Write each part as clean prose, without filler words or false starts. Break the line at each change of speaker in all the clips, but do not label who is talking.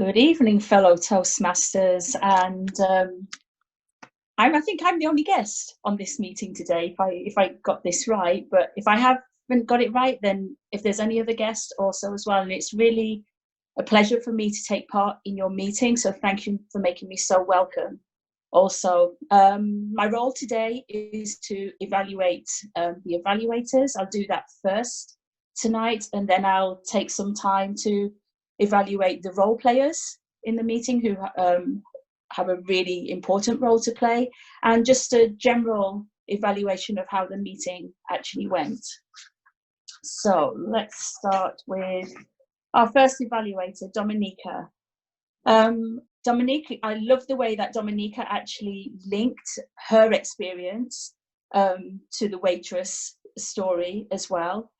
Good evening, fellow Toastmasters, and I think I'm the only guest on this meeting today, if I got this right. But if I haven't got it right, then if there's any other guests also as well, and it's really a pleasure for me to take part in your meeting. So thank you for making me so welcome. Also, my role today is to evaluate the evaluators. I'll do that first tonight, and then I'll take some time to evaluate the role players in the meeting who have a really important role to play, and just a general evaluation of how the meeting actually went. So let's start with our first evaluator, Dominika. Dominika, I love the way that Dominika actually linked her experience to the waitress story as well.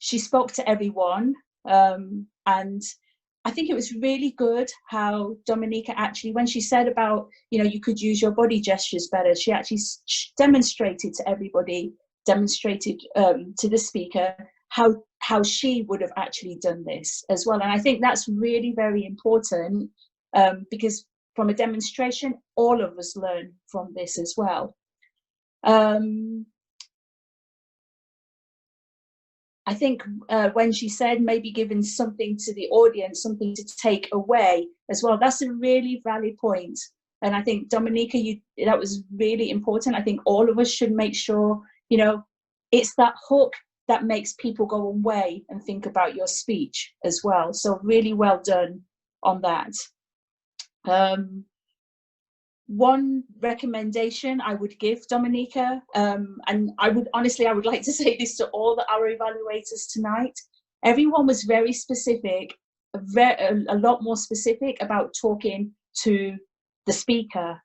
She spoke to everyone, and I think it was really good how Dominika actually, when she said about, you could use your body gestures better, she actually demonstrated to everybody, demonstrated to the speaker how she would have actually done this as well. And I think that's really very important, because from a demonstration, all of us learn from this as well. I think when she said maybe giving something to the audience, something to take away as well, that's a really valid point. And I think, Dominika, that was really important. I think all of us should make sure, it's that hook that makes people go away and think about your speech as well. So really well done on that. One recommendation I would give, Dominika, and I would like to say this to all our evaluators tonight. Everyone was very specific, a lot more specific about talking to the speaker.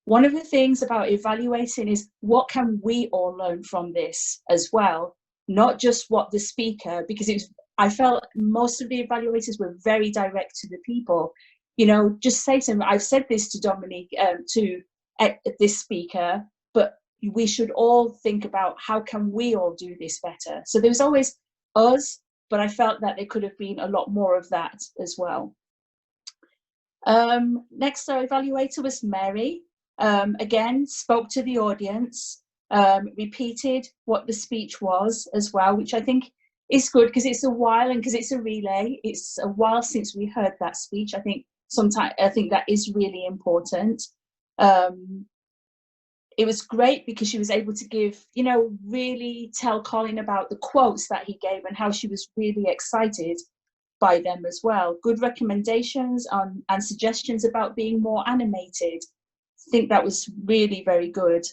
One of the things about evaluating is what can we all learn from this as well, not just what the speaker, because I felt most of the evaluators were very direct to the people. Just say to them, I've said this to Dominique, to this speaker, but we should all think about how can we all do this better. So there was always us, but I felt that there could have been a lot more of that as well. Next, our evaluator was Mary. Again, spoke to the audience, repeated what the speech was as well, which I think is good because it's a while, and because it's a relay, it's a while since we heard that speech. I think that is really important. It was great because she was able to give, really tell Colin about the quotes that he gave and how she was really excited by them as well. Good recommendations and suggestions about being more animated. I think that was really very good.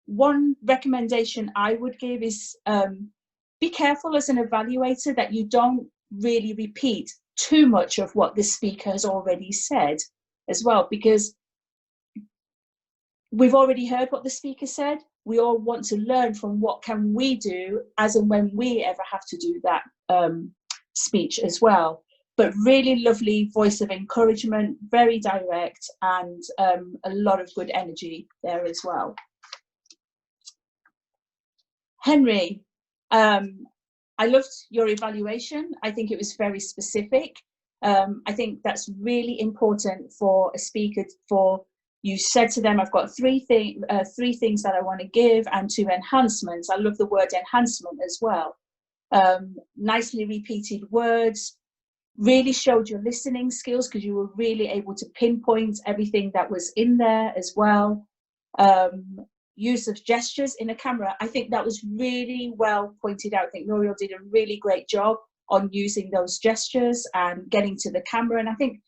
One recommendation I would give is be careful as an evaluator that you don't really repeat too much of what the speaker has already said as well, because we've already heard what the speaker said. We all want to learn from what can we do as and when we ever have to do that speech as well. But really lovely voice of encouragement, very direct, and a lot of good energy there as well. Henry, I loved your evaluation. I think it was very specific. I think that's really important for a speaker. You said to them, I've got three things that I want to give, and 2 enhancements. I love the word enhancement as well. Nicely repeated words, really showed your listening skills because you were really able to pinpoint everything that was in there as well. Use of gestures in a camera, I think that was really well pointed out. I think Nouriel did a really great job on using those gestures and getting to the camera. And I think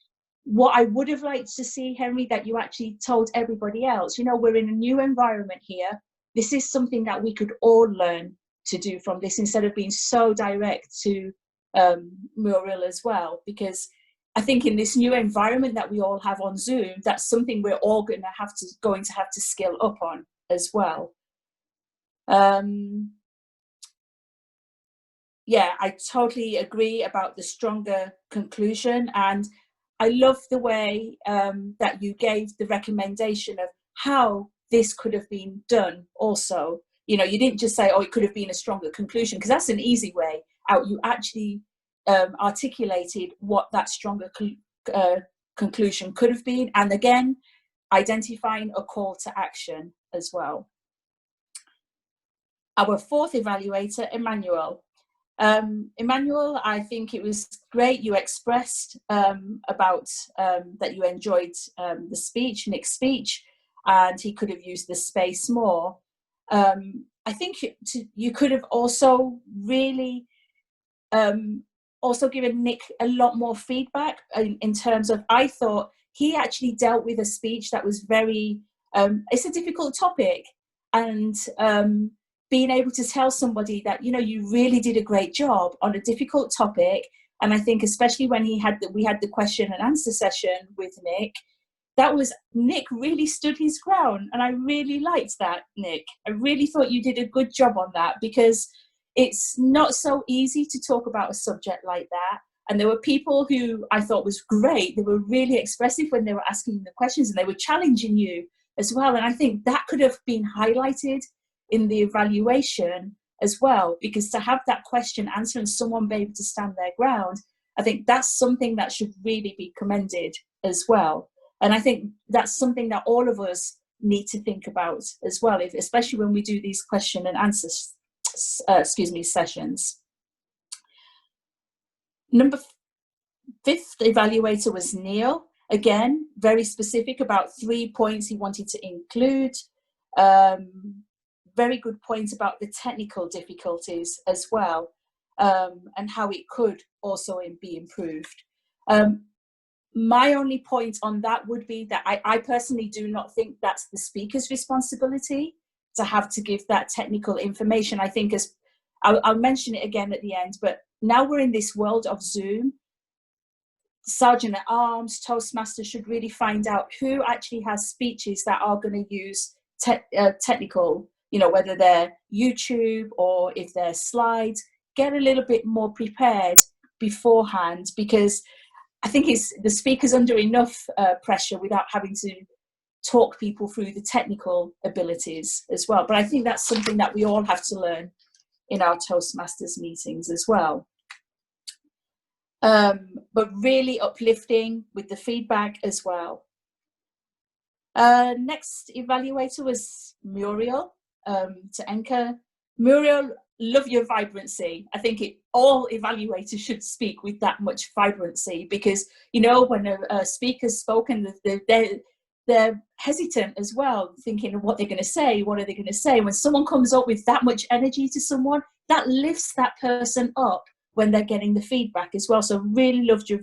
what I would have liked to see, Henry, that you actually told everybody else, we're in a new environment here. This is something that we could all learn to do from this, instead of being so direct to Nouriel as well, because I think in this new environment that we all have on Zoom, that's something we're all going to have to skill up on as well. Yeah, I totally agree about the stronger conclusion, and I love the way that you gave the recommendation of how this could have been done also. You didn't just say, oh, it could have been a stronger conclusion, because that's an easy way out. You actually articulated what that stronger conclusion could have been, and again, identifying a call to action as well. Our fourth evaluator, Emmanuel. Emmanuel, I think it was great. You expressed about that you enjoyed the speech, Nick's speech, and he could have used the space more. I think you could have also really also given Nick a lot more feedback in terms of, I thought he actually dealt with a speech that was very, it's a difficult topic, and being able to tell somebody that, you know, you really did a great job on a difficult topic. And I think especially when we had the question and answer session with Nick, Nick really stood his ground. And I really liked that, Nick. I really thought you did a good job on that, because it's not so easy to talk about a subject like that. And there were people who I thought was great. They were really expressive when they were asking the questions, and they were challenging you as well. And I think that could have been highlighted in the evaluation as well, because to have that question answered and someone be able to stand their ground, I think that's something that should really be commended as well. And I think that's something that all of us need to think about as well, especially when we do these question and answer sessions. Fifth evaluator was Neil. Again, very specific about 3 points he wanted to include. Very good point about the technical difficulties as well, and how it could also be improved. My only point on that would be that I personally do not think that's the speaker's responsibility to have to give that technical information. I think, as I'll mention it again at the end, but now we're in this world of Zoom, Sergeant at Arms, Toastmasters should really find out who actually has speeches that are going to use technical, you know, whether they're YouTube or if they're slides. Get a little bit more prepared beforehand, because I think the speaker's under enough pressure without having to talk people through the technical abilities as well. But I think that's something that we all have to learn in our Toastmasters meetings as well. But really uplifting with the feedback as well. Next evaluator was Muriel, to anchor. Muriel, love your vibrancy. I think all evaluators should speak with that much vibrancy, because, you know, when a speaker's spoken, they're hesitant as well, thinking of what they're going to say. What are they going to say? When someone comes up with that much energy to someone, that lifts that person up when they're getting the feedback as well. So really loved your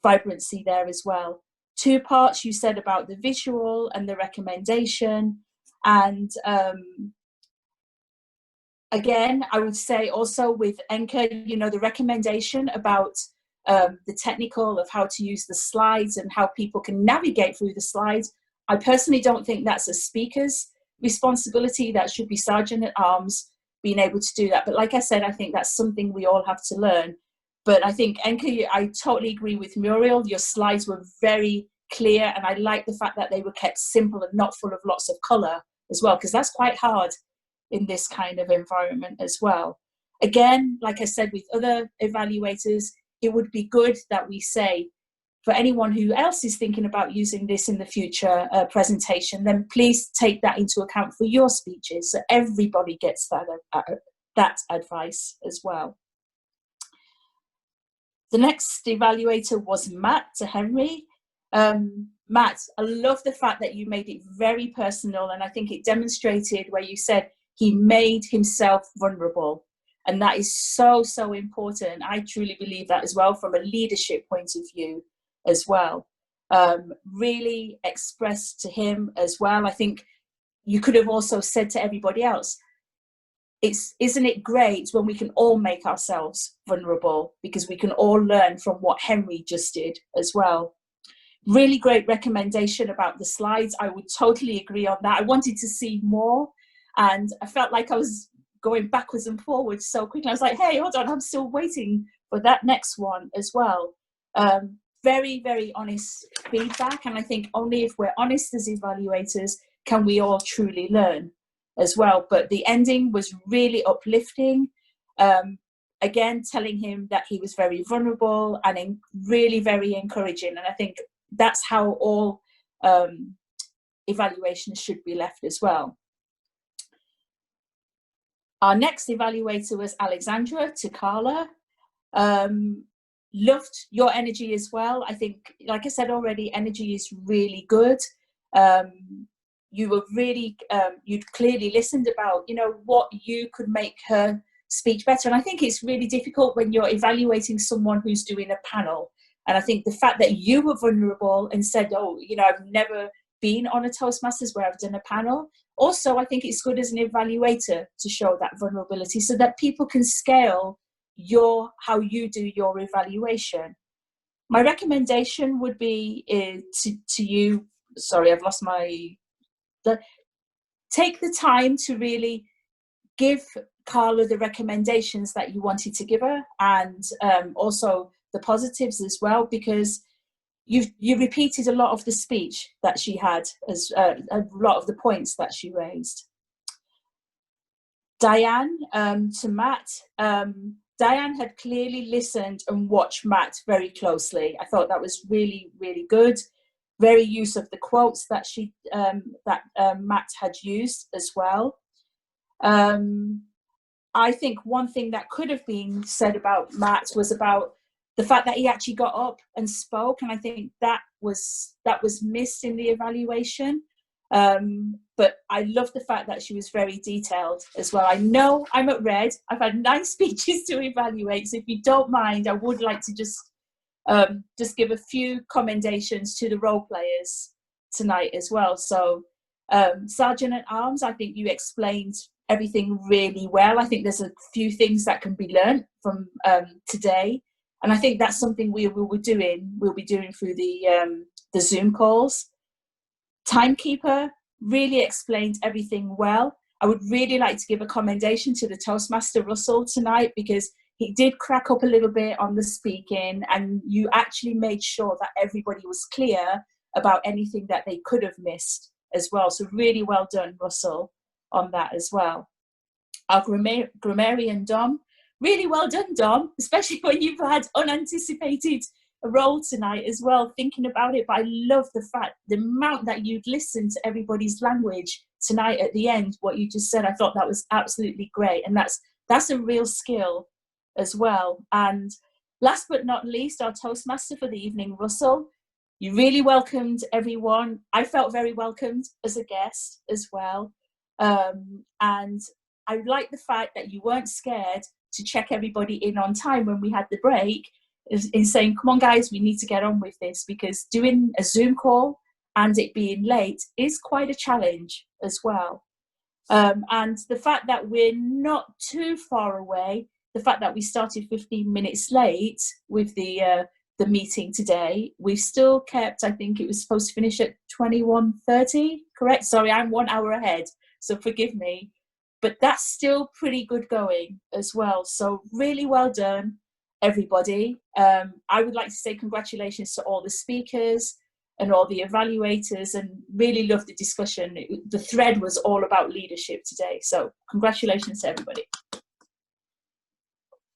vibrancy there as well. 2 parts you said about the visual and the recommendation. And again, I would say also with Enka, you know, the recommendation about the technical of how to use the slides and how people can navigate through the slides. I personally don't think that's a speaker's responsibility. That should be Sergeant at Arms being able to do that. But like I said, I think that's something we all have to learn. But I think, Enka, I totally agree with Muriel. Your slides were very clear, and I like the fact that they were kept simple and not full of lots of colour as well, because that's quite hard in this kind of environment as well. Again, like I said, with other evaluators, it would be good that we say, for anyone who else is thinking about using this in the future presentation, then please take that into account for your speeches, so everybody gets that advice as well. The next evaluator was Matt to Henry. Matt, I love the fact that you made it very personal, and I think it demonstrated where you said he made himself vulnerable. And that is so, so important. I truly believe that as well, from a leadership point of view as well. Really expressed to him as well. I think you could have also said to everybody else, isn't it great when we can all make ourselves vulnerable, because we can all learn from what Henry just did as well. Really great recommendation about the slides. I would totally agree on that. I wanted to see more, and I felt like I was going backwards and forwards so quickly. I was like, hey, hold on, I'm still waiting for that next one as well. Very, very honest feedback. And I think only if we're honest as evaluators can we all truly learn as well. But the ending was really uplifting. again, telling him that he was very vulnerable and really very encouraging. And I think that's how all evaluations should be left as well. Our next evaluator was Alexandra to Carla. Loved your energy as well. I think, like I said already, energy is really good. You were really, you'd clearly listened about, you know, what you could make her speech better. And I think it's really difficult when you're evaluating someone who's doing a panel. And I think the fact that you were vulnerable and said, oh, you know, I've never been on a Toastmasters where I've done a panel. Also, I think it's good as an evaluator to show that vulnerability so that people can scale how you do your evaluation. My recommendation would be to you, sorry, I've lost take the time to really give Carla the recommendations that you wanted to give her, and also the positives as well, because you repeated a lot of the speech that she had, as a lot of the points that she raised. Diane, to Matt, Diane had clearly listened and watched Matt very closely. I thought that was really, really good. Very use of the quotes that Matt had used as well. I think one thing that could have been said about Matt was about the fact that he actually got up and spoke, and I think that was missed in the evaluation. But I love the fact that she was very detailed as well. I know I'm at red. I've had 9 speeches to evaluate, so if you don't mind, I would like to just give a few commendations to the role players tonight as well. So Sergeant at Arms, I think you explained everything really well. I think there's a few things that can be learned from today, and I think that's something we'll be doing through the Zoom calls. Timekeeper really explained everything well. I would really like to give a commendation to the Toastmaster Russell tonight, because he did crack up a little bit on the speaking, and you actually made sure that everybody was clear about anything that they could have missed as well. So really well done, Russell, on that as well. Our grammarian, Dom, really well done, Dom, especially when you've had unanticipated role tonight as well, thinking about it. But I love the amount that you'd listened to everybody's language tonight at the end, what you just said. I thought that was absolutely great, and that's a real skill as well. And last but not least, our Toastmaster for the evening, Russell, you really welcomed everyone. I felt very welcomed as a guest as well. And I like the fact that you weren't scared to check everybody in on time when we had the break, in saying, come on guys, we need to get on with this, because doing a Zoom call and it being late is quite a challenge as well. And the fact that we're not too far away, the fact that we started 15 minutes late with the meeting today, we've still kept, I think it was supposed to finish at 21:30, correct? Sorry, I'm 1 hour ahead, so forgive me. But that's still pretty good going as well. So really well done, everybody. I would like to say congratulations to all the speakers and all the evaluators, and really love the discussion. The thread was all about leadership today. So congratulations to everybody.